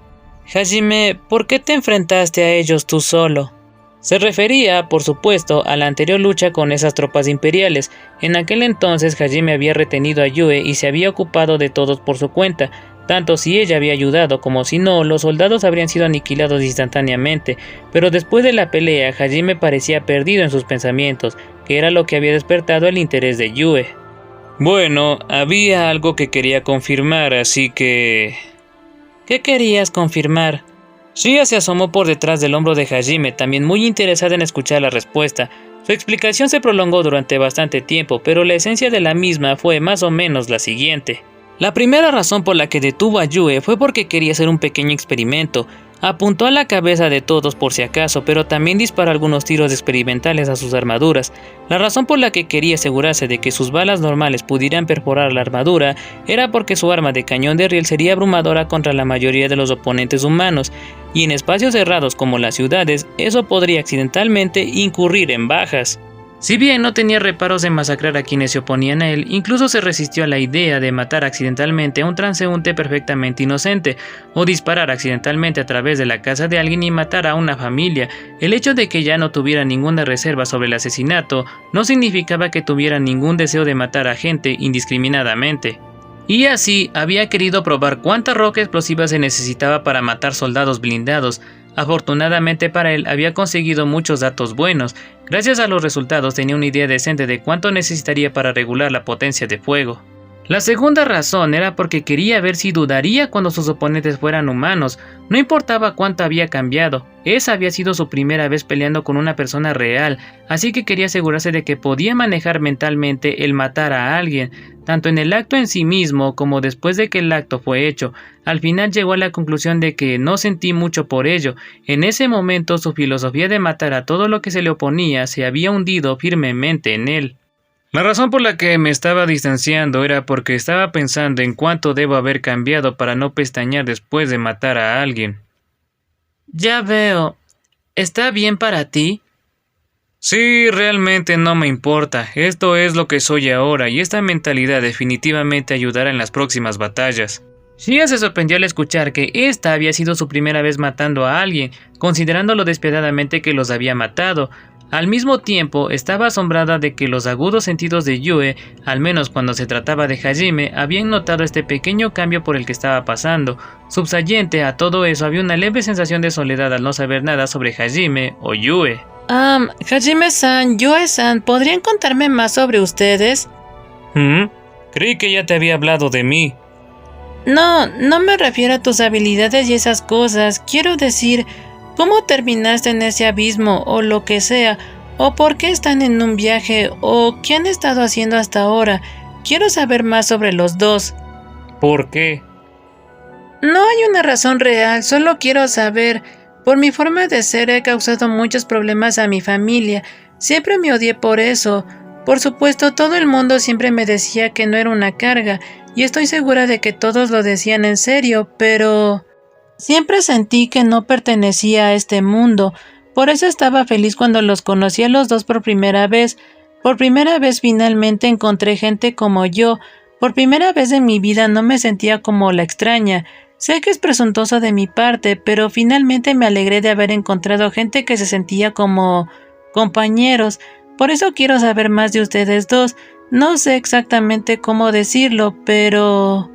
[SPEAKER 2] Hajime, ¿por qué te enfrentaste a ellos tú solo?
[SPEAKER 1] Se refería, por supuesto, a la anterior lucha con esas tropas imperiales. En aquel entonces Hajime había retenido a Yue y se había ocupado de todos por su cuenta. Tanto si ella había ayudado como si no, los soldados habrían sido aniquilados instantáneamente. Pero después de la pelea, Hajime parecía perdido en sus pensamientos, que era lo que había despertado el interés de Yue.
[SPEAKER 3] Bueno, había algo que quería confirmar, así que...
[SPEAKER 2] ¿Qué querías confirmar?
[SPEAKER 1] Shia se asomó por detrás del hombro de Hajime, también muy interesada en escuchar la respuesta. Su explicación se prolongó durante bastante tiempo, pero la esencia de la misma fue más o menos la siguiente. La primera razón por la que detuvo a Yue fue porque quería hacer un pequeño experimento. Apuntó a la cabeza de todos por si acaso, pero también disparó algunos tiros experimentales a sus armaduras. La razón por la que quería asegurarse de que sus balas normales pudieran perforar la armadura era porque su arma de cañón de riel sería abrumadora contra la mayoría de los oponentes humanos, y en espacios cerrados como las ciudades, eso podría accidentalmente incurrir en bajas.
[SPEAKER 2] Si bien no tenía reparos en masacrar a quienes se oponían a él, incluso se resistió a la idea de matar accidentalmente a un transeúnte perfectamente inocente, o disparar accidentalmente a través de la casa de alguien y matar a una familia. El hecho de que ya no tuviera ninguna reserva sobre el asesinato no significaba que tuviera ningún deseo de matar a gente indiscriminadamente. Y así había querido probar cuánta roca explosiva se necesitaba para matar soldados blindados. Afortunadamente para él había conseguido muchos datos buenos. Gracias a los resultados tenía una idea decente de cuánto necesitaría para regular la potencia de fuego. La segunda razón era porque quería ver si dudaría cuando sus oponentes fueran humanos. No importaba cuánto había cambiado, esa había sido su primera vez peleando con una persona real, así que quería asegurarse de que podía manejar mentalmente el matar a alguien, tanto en el acto en sí mismo como después de que el acto fue hecho. Al final llegó a la conclusión de que no sentí mucho por ello. En ese momento su filosofía de matar a todo lo que se le oponía se había hundido firmemente en él. La razón por la que me estaba distanciando era porque estaba pensando en cuánto debo haber cambiado para no pestañear después de matar a alguien.
[SPEAKER 3] Ya veo. ¿Está bien para ti?
[SPEAKER 2] Sí, realmente no me importa. Esto es lo que soy ahora y esta mentalidad definitivamente ayudará en las próximas batallas. Shia se sorprendió al escuchar que esta había sido su primera vez matando a alguien, considerándolo despiadadamente que los había matado. Al mismo tiempo, estaba asombrada de que los agudos sentidos de Yue, al menos cuando se trataba de Hajime, habían notado este pequeño cambio por el que estaba pasando. Subsayente a todo eso había una leve sensación de soledad al no saber nada sobre Hajime o Yue.
[SPEAKER 3] Hajime-san, Yue-san, ¿podrían contarme más sobre ustedes?
[SPEAKER 2] Creí que ya te había hablado de mí.
[SPEAKER 3] No me refiero a tus habilidades y esas cosas. Quiero decir, ¿cómo terminaste en ese abismo o lo que sea? ¿O por qué están en un viaje? ¿O qué han estado haciendo hasta ahora? Quiero saber más sobre los dos.
[SPEAKER 2] ¿Por qué?
[SPEAKER 3] No hay una razón real, solo quiero saber. Por mi forma de ser he causado muchos problemas a mi familia. Siempre me odié por eso. Por supuesto, todo el mundo siempre me decía que no era una carga, y estoy segura de que todos lo decían en serio, pero siempre sentí que no pertenecía a este mundo. Por eso estaba feliz cuando los conocí a los dos por primera vez. Por primera vez finalmente encontré gente como yo. Por primera vez en mi vida no me sentía como la extraña. Sé que es presuntuoso de mi parte, pero finalmente me alegré de haber encontrado gente que se sentía como compañeros. Por eso quiero saber más de ustedes dos. No sé exactamente cómo decirlo, pero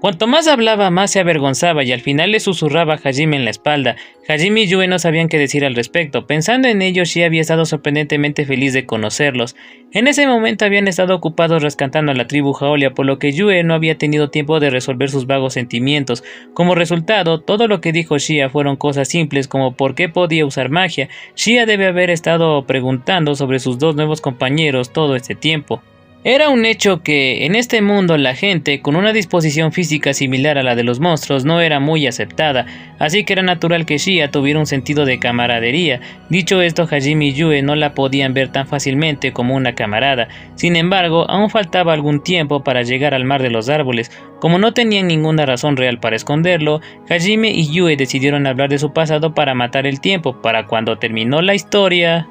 [SPEAKER 2] Cuanto más hablaba, más se avergonzaba y al final le susurraba a Hajime en la espalda. Hajime y Yue no sabían qué decir al respecto. Pensando en ello, Shia había estado sorprendentemente feliz de conocerlos. En ese momento habían estado ocupados rescatando a la tribu Jaolia, por lo que Yue no había tenido tiempo de resolver sus vagos sentimientos. Como resultado, todo lo que dijo Shia fueron cosas simples como por qué podía usar magia. Shia debe haber estado preguntando sobre sus dos nuevos compañeros todo este tiempo. Era un hecho que, en este mundo, la gente con una disposición física similar a la de los monstruos no era muy aceptada, así que era natural que Shia tuviera un sentido de camaradería. Dicho esto, Hajime y Yue no la podían ver tan fácilmente como una camarada. Sin embargo, aún faltaba algún tiempo para llegar al mar de los árboles. Como no tenían ninguna razón real para esconderlo, Hajime y Yue decidieron hablar de su pasado para matar el tiempo. Para cuando terminó la historia...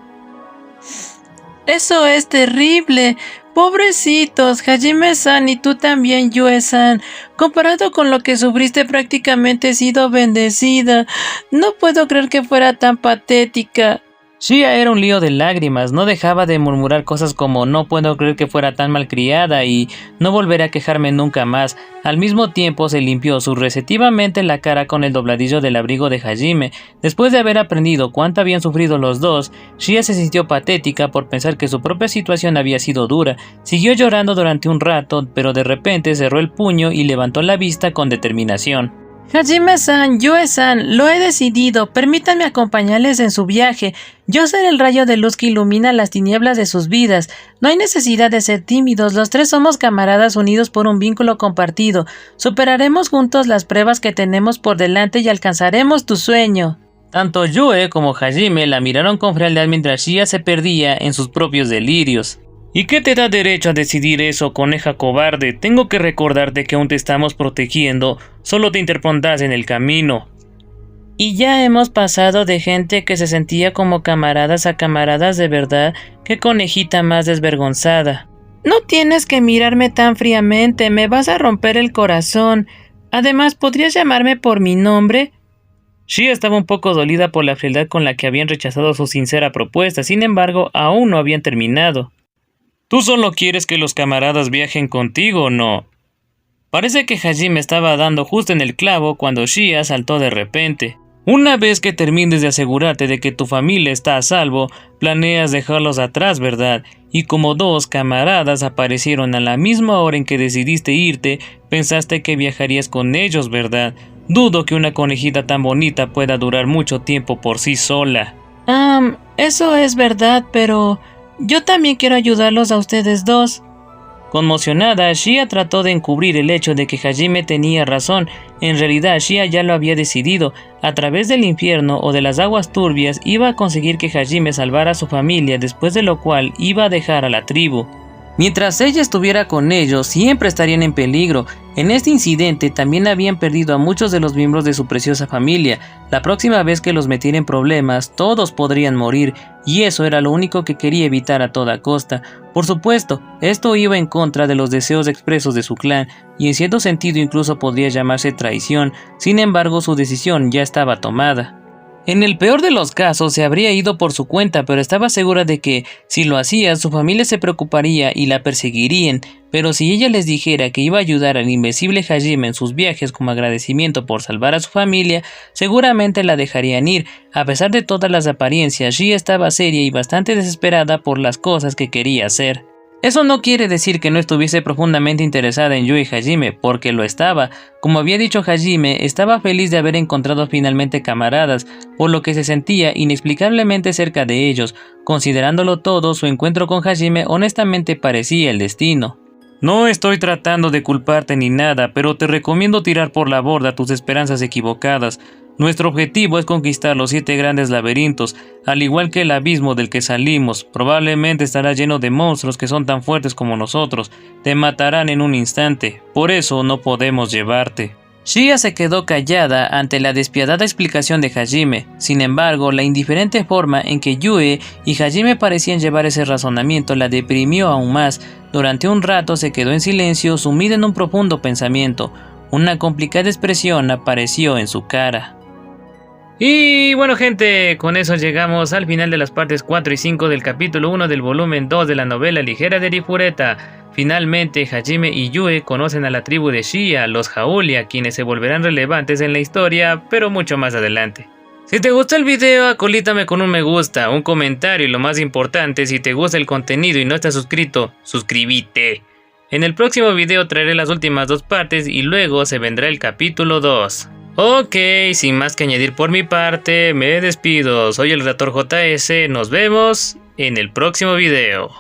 [SPEAKER 3] Eso es terrible. Pobrecitos, Hajime-san y tú también, Yue-san. Comparado con lo que sufriste, prácticamente he sido bendecida. No puedo creer que fuera tan patética.
[SPEAKER 2] Shia era un lío de lágrimas, no dejaba de murmurar cosas como no puedo creer que fuera tan malcriada y no volveré a quejarme nunca más. Al mismo tiempo se limpió subresivamente la cara con el dobladillo del abrigo de Hajime. Después de haber aprendido cuánto habían sufrido los dos, Shia se sintió patética por pensar que su propia situación había sido dura. Siguió llorando durante un rato, pero de repente cerró el puño y levantó la vista con determinación.
[SPEAKER 3] Hajime-san, Yue-san, lo he decidido. Permítanme acompañarles en su viaje. Yo seré el rayo de luz que ilumina las tinieblas de sus vidas. No hay necesidad de ser tímidos. Los tres somos camaradas unidos por un vínculo compartido. Superaremos juntos las pruebas que tenemos por delante y alcanzaremos tu sueño.
[SPEAKER 2] Tanto Yue como Hajime la miraron con frialdad mientras Shia se perdía en sus propios delirios. ¿Y qué te da derecho a decidir eso, coneja cobarde? Tengo que recordarte que aún te estamos protegiendo. Solo te interpondrás en el camino. Y ya hemos pasado de gente que se sentía como camaradas a camaradas de verdad, que conejita más desvergonzada. No tienes que mirarme tan fríamente, me vas a romper el corazón. Además, ¿podrías llamarme por mi nombre?
[SPEAKER 3] Shia estaba un poco dolida por la frialdad con la que habían rechazado su sincera propuesta, sin embargo, aún no habían terminado. ¿Tú solo quieres que los camaradas viajen contigo o no? Parece que Hajime estaba dando justo en el clavo cuando Shia saltó de repente. Una vez que termines de asegurarte de que tu familia está a salvo, planeas dejarlos atrás, ¿verdad? Y como dos camaradas aparecieron a la misma hora en que decidiste irte, pensaste que viajarías con ellos, ¿verdad? Dudo que una conejita tan bonita pueda durar mucho tiempo por sí sola.
[SPEAKER 2] Eso es verdad, pero yo también quiero ayudarlos a ustedes dos.
[SPEAKER 3] Conmocionada, Shia trató de encubrir el hecho de que Hajime tenía razón. En realidad, Shia ya lo había decidido. A través del infierno o de las aguas turbias iba a conseguir que Hajime salvara a su familia, después de lo cual iba a dejar a la tribu. Mientras ella estuviera con ellos, siempre estarían en peligro. En este incidente también habían perdido a muchos de los miembros de su preciosa familia. La próxima vez que los metiera en problemas, todos podrían morir, y eso era lo único que quería evitar a toda costa. Por supuesto, esto iba en contra de los deseos expresos de su clan, y en cierto sentido incluso podría llamarse traición. Sin embargo, su decisión ya estaba tomada. En el peor de los casos se habría ido por su cuenta, pero estaba segura de que, si lo hacía, su familia se preocuparía y la perseguirían. Pero si ella les dijera que iba a ayudar al invencible Hajime en sus viajes como agradecimiento por salvar a su familia, seguramente la dejarían ir. A pesar de todas las apariencias, Shia estaba seria y bastante desesperada por las cosas que quería hacer. Eso no quiere decir que no estuviese profundamente interesada en Yue y Hajime, porque lo estaba. Como había dicho Hajime, estaba feliz de haber encontrado finalmente camaradas, por lo que se sentía inexplicablemente cerca de ellos. Considerándolo todo, su encuentro con Hajime honestamente parecía el destino. No estoy tratando de culparte ni nada, pero te recomiendo tirar por la borda tus esperanzas equivocadas. Nuestro objetivo es conquistar los 7 grandes laberintos, al igual que el abismo del que salimos. Probablemente estará lleno de monstruos que son tan fuertes como nosotros. Te matarán en un instante, por eso no podemos llevarte. Shia se quedó callada ante la despiadada explicación de Hajime. Sin embargo, la indiferente forma en que Yue y Hajime parecían llevar ese razonamiento la deprimió aún más. Durante un rato se quedó en silencio, sumida en un profundo pensamiento. Una complicada expresión apareció en su cara.
[SPEAKER 1] Y bueno, gente, con eso llegamos al final de las partes 4 y 5 del capítulo 1 del volumen 2 de la novela ligera de Arifureta. Finalmente, Hajime y Yue conocen a la tribu de Shia, los Jahulia, quienes se volverán relevantes en la historia, pero mucho más adelante. Si te gustó el video, acolítame con un me gusta, un comentario y lo más importante, si te gusta el contenido y no estás suscrito, suscríbete. En el próximo video traeré las últimas 2 partes y luego se vendrá el capítulo 2. Ok, sin más que añadir por mi parte, me despido. Soy el Relator JS, nos vemos en el próximo video.